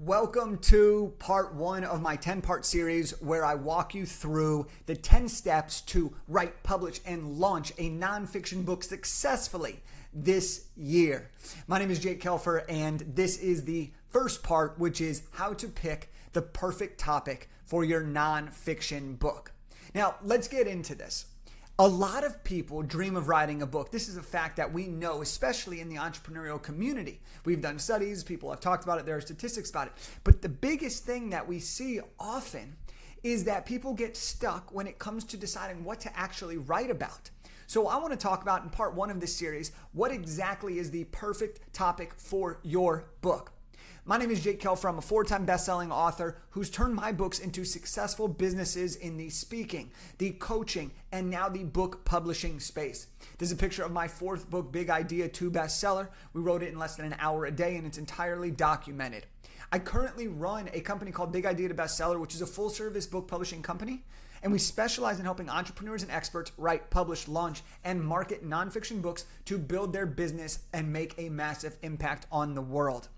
Welcome to part one of my 10-part series where I walk you through the 10 steps to write, publish, and launch a nonfiction book successfully this year. My name is Jake Kelfer, and this is the first part, which is how to pick the perfect topic for your nonfiction book. Now, let's get into this. A lot of people dream of writing a book. This is a fact that we know, especially in the entrepreneurial community. We've done studies, people have talked about it, there are statistics about it. But the biggest thing that we see often is that people get stuck when it comes to deciding what to actually write about. So I want to talk about in part one of this series, what exactly is the perfect topic for your book. My name is Jake Kelfer. I'm a 4-time best-selling author who's turned my books into successful businesses in the speaking, the coaching, and now the book publishing space. This is a picture of my 4th book, Big Idea 2 bestseller. We wrote it in less than an hour a day, and it's entirely documented. I currently run a company called Big Idea 2 Bestseller, which is a full-service book publishing company, and we specialize in helping entrepreneurs and experts write, publish, launch, and market nonfiction books to build their business and make a massive impact on the world.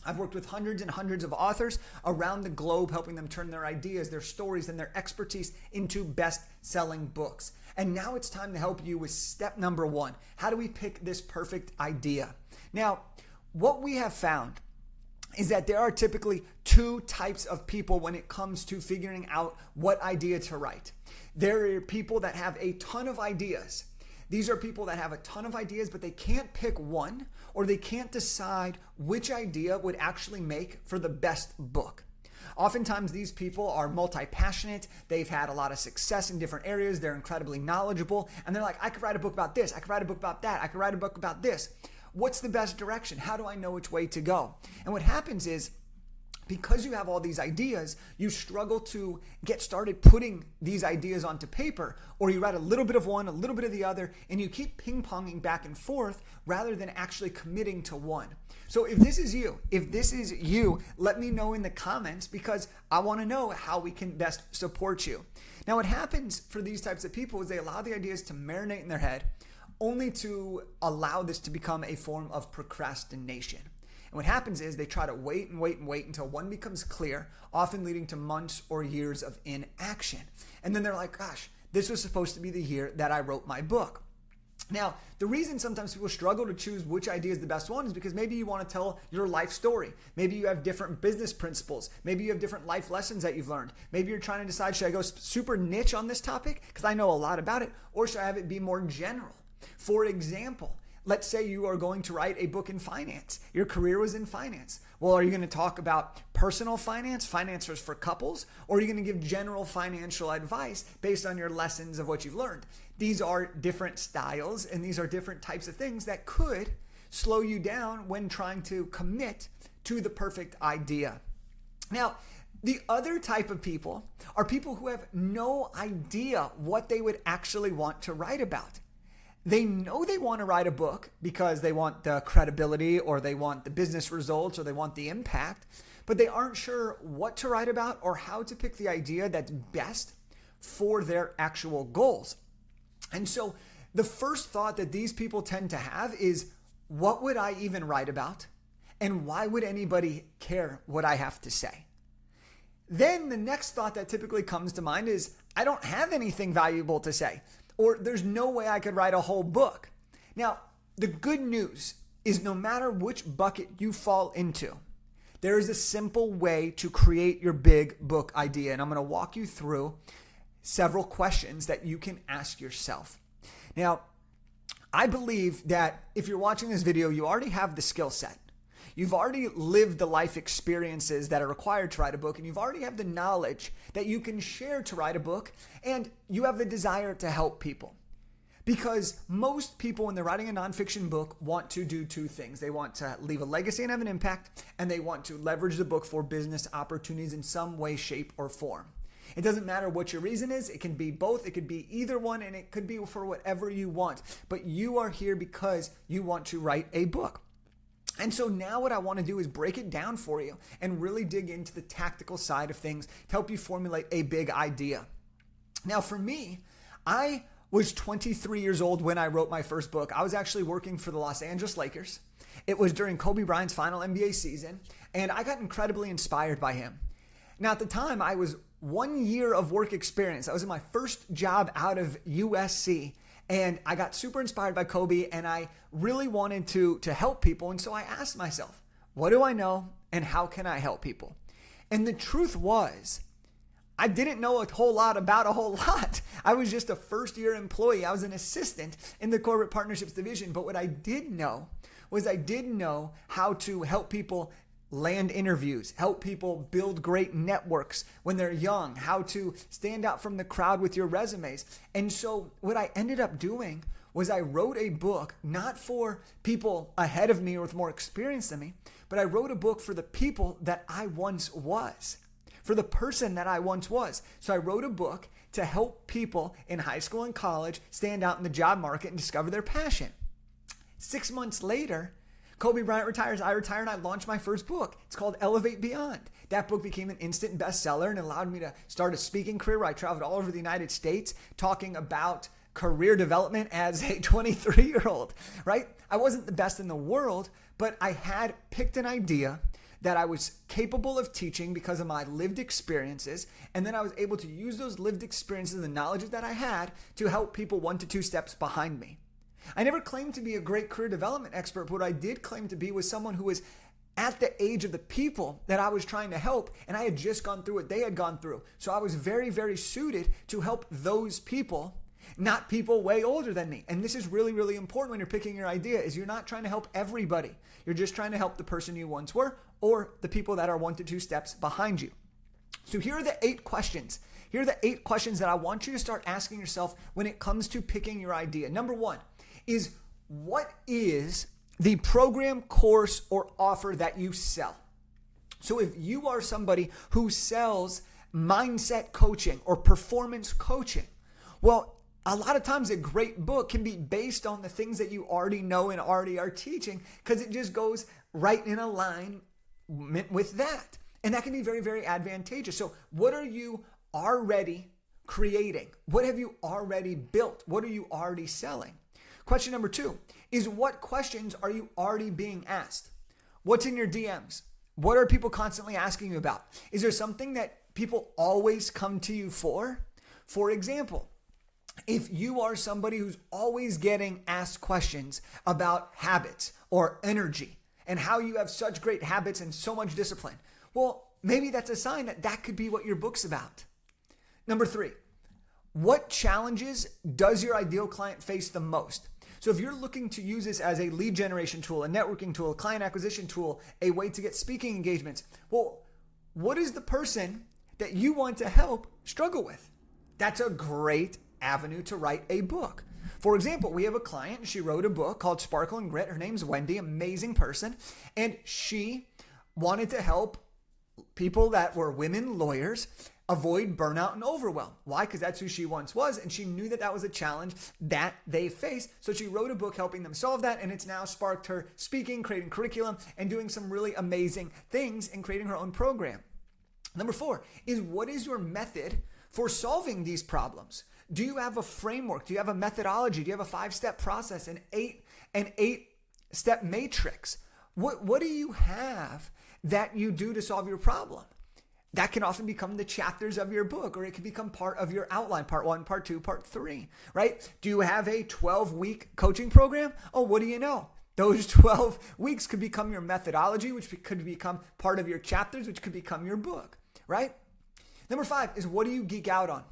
I've worked with hundreds and hundreds of authors around the globe, helping them turn their ideas, their stories, and their expertise into best-selling books. And now it's time to help you with step number 1. How do we pick this perfect idea? Now, what we have found is that there are typically 2 types of people when it comes to figuring out what idea to write. There are people that have a ton of ideas. These are people that have a ton of ideas, but they can't pick one, or they can't decide which idea would actually make for the best book. Oftentimes, these people are multi-passionate. They've had a lot of success in different areas. They're incredibly knowledgeable, and they're like, I could write a book about this. I could write a book about that. I could write a book about this. What's the best direction? How do I know which way to go? And what happens is, because you have all these ideas, you struggle to get started putting these ideas onto paper, or you write a little bit of one, a little bit of the other, and you keep ping-ponging back and forth rather than actually committing to one. So if this is you, let me know in the comments, because I want to know how we can best support you. Now, what happens for these types of people is they allow the ideas to marinate in their head, only to allow this to become a form of procrastination. And what happens is they try to wait until one becomes clear, often leading to months or years of inaction. And then they're like, gosh, this was supposed to be the year that I wrote my book. Now, the reason sometimes people struggle to choose which idea is the best one is because maybe you want to tell your life story. Maybe you have different business principles. Maybe you have different life lessons that you've learned. Maybe you're trying to decide, should I go super niche on this topic because I know a lot about it, or should I have it be more general? For example, let's say you are going to write a book in finance. Your career was in finance. Well, are you going to talk about personal finance, finances for couples, or are you going to give general financial advice based on your lessons of what you've learned? These are different styles, and these are different types of things that could slow you down when trying to commit to the perfect idea. Now, the other type of people are people who have no idea what they would actually want to write about. They know they want to write a book because they want the credibility, or they want the business results, or they want the impact, but they aren't sure what to write about or how to pick the idea that's best for their actual goals. And so the first thought that these people tend to have is, what would I even write about? And why would anybody care what I have to say? Then the next thought that typically comes to mind is, I don't have anything valuable to say, or there's no way I could write a whole book. Now, the good news is no matter which bucket you fall into, there is a simple way to create your big book idea. And I'm going to walk you through several questions that you can ask yourself. Now, I believe that if you're watching this video, you already have the skill set. You've already lived the life experiences that are required to write a book, and you've already have the knowledge that you can share to write a book, and you have the desire to help people. Because most people, when they're writing a nonfiction book, want to do 2 things. They want to leave a legacy and have an impact, and they want to leverage the book for business opportunities in some way, shape, or form. It doesn't matter what your reason is. It can be both. It could be either one, and it could be for whatever you want. But you are here because you want to write a book. And so now what I want to do is break it down for you and really dig into the tactical side of things to help you formulate a big idea. Now, for me, I was 23 years old when I wrote my first book. I was actually working for the Los Angeles Lakers. It was during Kobe Bryant's final NBA season, And I got incredibly inspired by him. Now, at the time, I was 1 year of work experience. I was in my first job out of USC. And I got super inspired by Kobe, and I really wanted to help people. And so I asked myself, what do I know and how can I help people? And the truth was, I didn't know a whole lot about a whole lot. I was just a first-year employee. I was an assistant in the corporate partnerships division. But what I did know was I did know how to help people land interviews, help people build great networks when they're young, how to stand out from the crowd with your resumes. And so what I ended up doing was I wrote a book, not for people ahead of me or with more experience than me, but I wrote a book for the people that I once was, for the person that I once was. So I wrote a book to help people in high school and college stand out in the job market and discover their passion. 6 months later, Kobe Bryant retires, I retire, and I launched my first book. It's called Elevate Beyond. That book became an instant bestseller and allowed me to start a speaking career where I traveled all over the United States talking about career development as a 23-year-old, right? I wasn't the best in the world, but I had picked an idea that I was capable of teaching because of my lived experiences, and then I was able to use those lived experiences and the knowledge that I had to help people 1 to 2 steps behind me. I never claimed to be a great career development expert, but what I did claim to be was someone who was at the age of the people that I was trying to help, and I had just gone through what they had gone through. So I was very, very suited to help those people, not people way older than me. And this is really, really important when you're picking your idea, is you're not trying to help everybody. You're just trying to help the person you once were or the people that are 1 to 2 steps behind you. So here are the 8 questions. Here are the 8 questions that I want you to start asking yourself when it comes to picking your idea. Number 1 is, what is the program, course, or offer that you sell? So if you are somebody who sells mindset coaching or performance coaching, well, a lot of times a great book can be based on the things that you already know and already are teaching, because it just goes right in alignment with that. And that can be very, very advantageous. So what are you already creating? What have you already built? What are you already selling? Question number 2 is, what questions are you already being asked? What's in your DMs? What are people constantly asking you about? Is there something that people always come to you for? For example, if you are somebody who's always getting asked questions about habits or energy and how you have such great habits and so much discipline, well, maybe that's a sign that that could be what your book's about. Number 3, what challenges does your ideal client face the most? So if you're looking to use this as a lead generation tool, a networking tool, a client acquisition tool, a way to get speaking engagements, well, what is the person that you want to help struggle with? That's a great avenue to write a book. For example, we have a client, she wrote a book called Sparkle and Grit. Her name's Wendy, amazing person. And she wanted to help people that were women lawyers avoid burnout and overwhelm. Why? Because that's who she once was, and she knew that that was a challenge that they face. So she wrote a book helping them solve that, and it's now sparked her speaking, creating curriculum, and doing some really amazing things and creating her own program. Number 4 is, what is your method for solving these problems? Do you have a framework? Do you have a methodology? Do you have a 5-step process, an 8-step matrix? What do you have that you do to solve your problem? That can often become the chapters of your book, or it can become part of your outline, part 1, part 2, part 3, right? Do you have a 12-week coaching program? Oh, what do you know? Those 12 weeks could become your methodology, which could become part of your chapters, which could become your book, right? Number 5 is, what do you geek out on?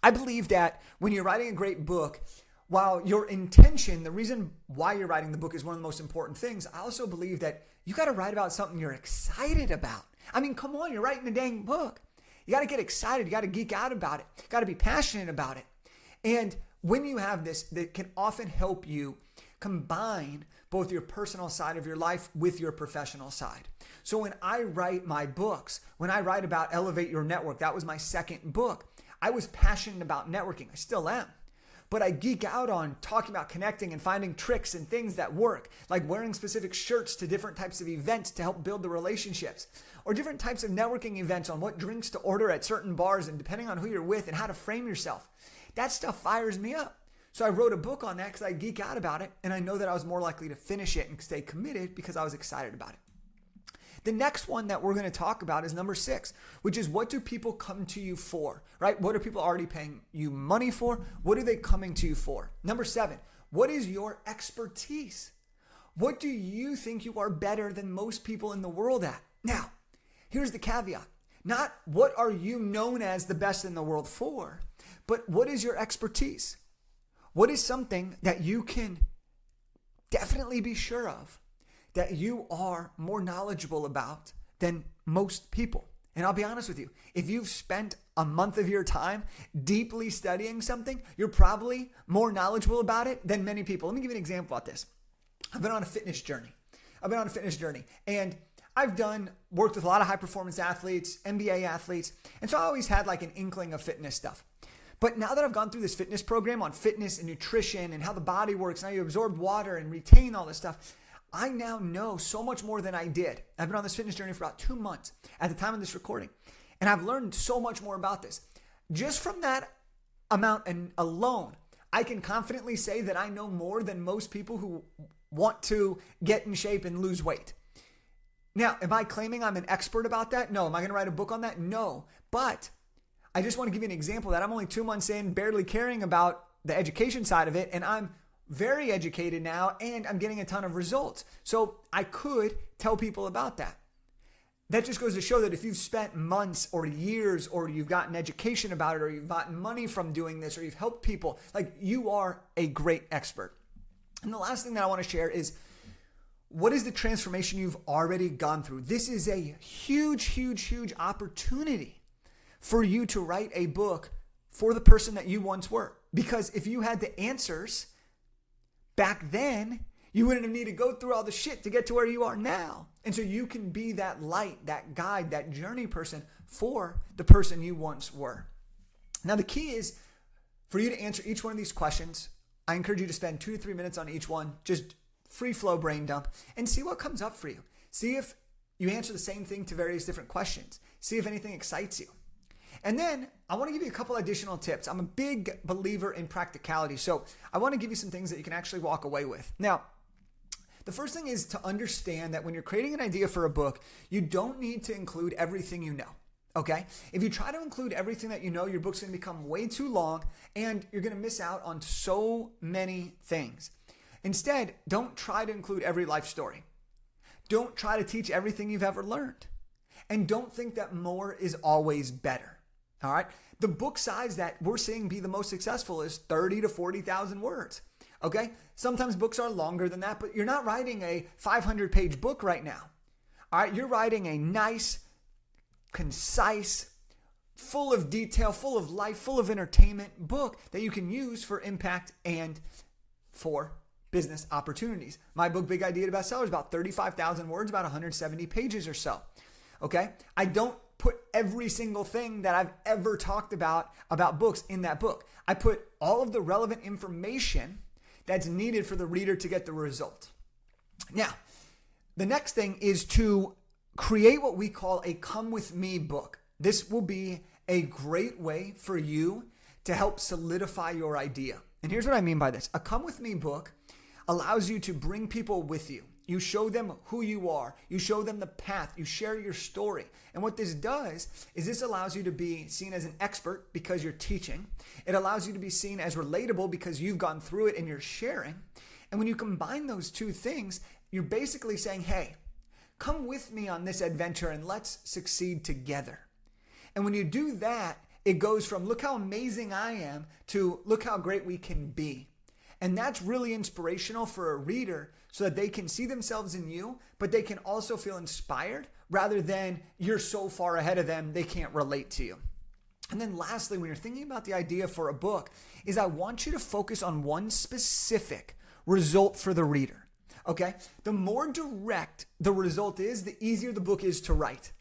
I believe that when you're writing a great book, while your intention, the reason why you're writing the book is one of the most important things, I also believe that you got to write about something you're excited about. I mean, come on, you're writing a dang book. You got to get excited. You got to geek out about it. You got to be passionate about it. And when you have this, that can often help you combine both your personal side of your life with your professional side. So when I write my books, when I write about Elevate Your Network, that was my second book, I was passionate about networking. I still am. But I geek out on talking about connecting and finding tricks and things that work, like wearing specific shirts to different types of events to help build the relationships, or different types of networking events on what drinks to order at certain bars and depending on who you're with and how to frame yourself. That stuff fires me up. So I wrote a book on that because I geek out about it, and I know that I was more likely to finish it and stay committed because I was excited about it. The next one that we're going to talk about is number 6, which is what do people come to you for, right? What are people already paying you money for? What are they coming to you for? Number 7, what is your expertise? What do you think you are better than most people in the world at? Now, here's the caveat. Not what are you known as the best in the world for, but what is your expertise? What is something that you can definitely be sure of that you are more knowledgeable about than most people? And I'll be honest with you, if you've spent a month of your time deeply studying something, you're probably more knowledgeable about it than many people. Let me give you an example about this. I've been on a fitness journey. And I've worked with a lot of high performance athletes, NBA athletes. And so I always had like an inkling of fitness stuff. But now that I've gone through this fitness program on fitness and nutrition and how the body works, and how you absorb water and retain all this stuff, I now know so much more than I did. I've been on this fitness journey for about 2 months at the time of this recording. And I've learned so much more about this. Just from that amount alone, I can confidently say that I know more than most people who want to get in shape and lose weight. Now, am I claiming I'm an expert about that? No. Am I going to write a book on that? No. But I just want to give you an example that I'm only 2 months in, barely caring about the education side of it, and I'm very educated now, and I'm getting a ton of results. So I could tell people about that. That just goes to show that if you've spent months or years, or you've gotten education about it, or you've gotten money from doing this, or you've helped people, like, you are a great expert. And the last thing that I want to share is, what is the transformation you've already gone through? This is a huge, huge, huge opportunity for you to write a book for the person that you once were. Because if you had the answers back then, you wouldn't have needed to go through all the shit to get to where you are now. And so you can be that light, that guide, that journey person for the person you once were. Now, the key is for you to answer each one of these questions. I encourage you to spend 2 to 3 minutes on each one, just free flow brain dump, and see what comes up for you. See if you answer the same thing to various different questions. See if anything excites you. And then I want to give you a couple additional tips. I'm a big believer in practicality, so I want to give you some things that you can actually walk away with. Now, the first thing is to understand that when you're creating an idea for a book, you don't need to include everything you know. Okay? If you try to include everything that you know, your book's going to become way too long and you're going to miss out on so many things. Instead, don't try to include every life story. Don't try to teach everything you've ever learned. And don't think that more is always better. All right? The book size that we're seeing be the most successful is 30 to 40,000 words. Okay? Sometimes books are longer than that, but you're not writing a 500-page book right now. All right? You're writing a nice, concise, full of detail, full of life, full of entertainment book that you can use for impact and for business opportunities. My book, Big Idea to Bestseller, is about 35,000 words, about 170 pages or so. Okay? I don't put every single thing that I've ever talked about books in that book. I put all of the relevant information that's needed for the reader to get the result. Now, the next thing is to create what we call a come with me book. This will be a great way for you to help solidify your idea. And here's what I mean by this. A come with me book allows you to bring people with you. You show them who you are. You show them the path. You share your story. And what this does is this allows you to be seen as an expert because you're teaching. It allows you to be seen as relatable because you've gone through it and you're sharing. And when you combine those two things, you're basically saying, hey, come with me on this adventure and let's succeed together. And when you do that, it goes from look how amazing I am to look how great we can be. And that's really inspirational for a reader so that they can see themselves in you, but they can also feel inspired rather than you're so far ahead of them they can't relate to you. And then lastly, when you're thinking about the idea for a book, is I want you to focus on one specific result for the reader. Okay? The more direct the result is, the easier the book is to write.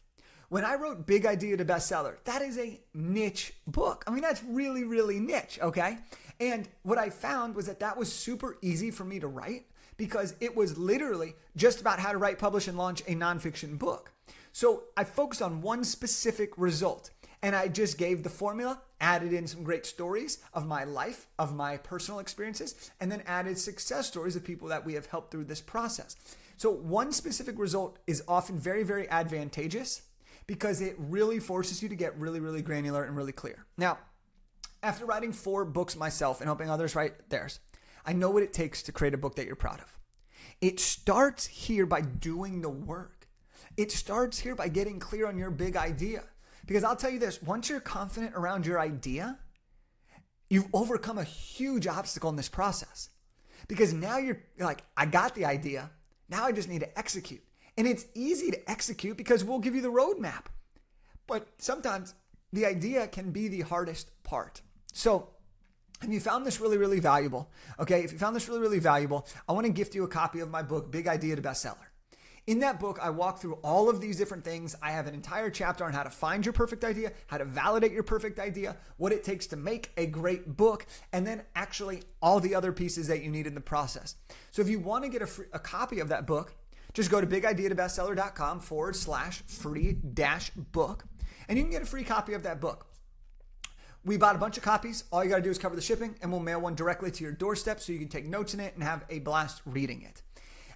When I wrote Big Idea to Bestseller, that is a niche book. I mean, that's really, really niche, okay? And what I found was that was super easy for me to write because it was literally just about how to write, publish, and launch a nonfiction book. So I focused on one specific result, and I just gave the formula, added in some great stories of my life, of my personal experiences, and then added success stories of people that we have helped through this process. So one specific result is often very, very advantageous because it really forces you to get really, really granular and really clear. Now, after writing 4 books myself and helping others write theirs, I know what it takes to create a book that you're proud of. It starts here by doing the work. It starts here by getting clear on your big idea. Because I'll tell you this, once you're confident around your idea, you've overcome a huge obstacle in this process. Because now you're like, I got the idea. Now I just need to execute. And it's easy to execute because we'll give you the roadmap. But sometimes the idea can be the hardest part. So if you found this really, really valuable, okay, if you found this really, really valuable, I want to gift you a copy of my book, Big Idea to Bestseller. In that book, I walk through all of these different things. I have an entire chapter on how to find your perfect idea, how to validate your perfect idea, what it takes to make a great book, and then actually all the other pieces that you need in the process. So if you want to get a copy of that book, just go to bigideatobestseller.com/free-book, and you can get a free copy of that book. We bought a bunch of copies. All you got to do is cover the shipping, and we'll mail one directly to your doorstep so you can take notes in it and have a blast reading it.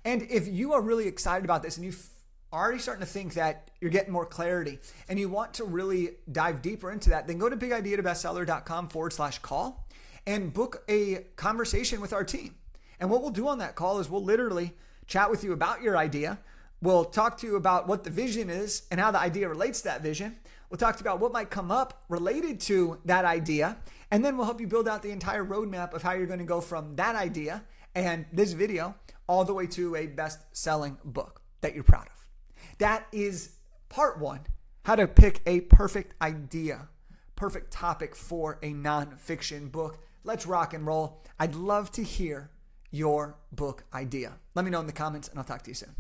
And if you are really excited about this and you're already starting to think that you're getting more clarity and you want to really dive deeper into that, then go to bigideatobestseller.com/call and book a conversation with our team. And what we'll do on that call is we'll literally chat with you about your idea. We'll talk to you about what the vision is and how the idea relates to that vision. We'll talk to you about what might come up related to that idea. And then we'll help you build out the entire roadmap of how you're going to go from that idea and this video all the way to a best-selling book that you're proud of. That is part 1, how to pick a perfect idea, perfect topic for a nonfiction book. Let's rock and roll. I'd love to hear your book idea. Let me know in the comments and I'll talk to you soon.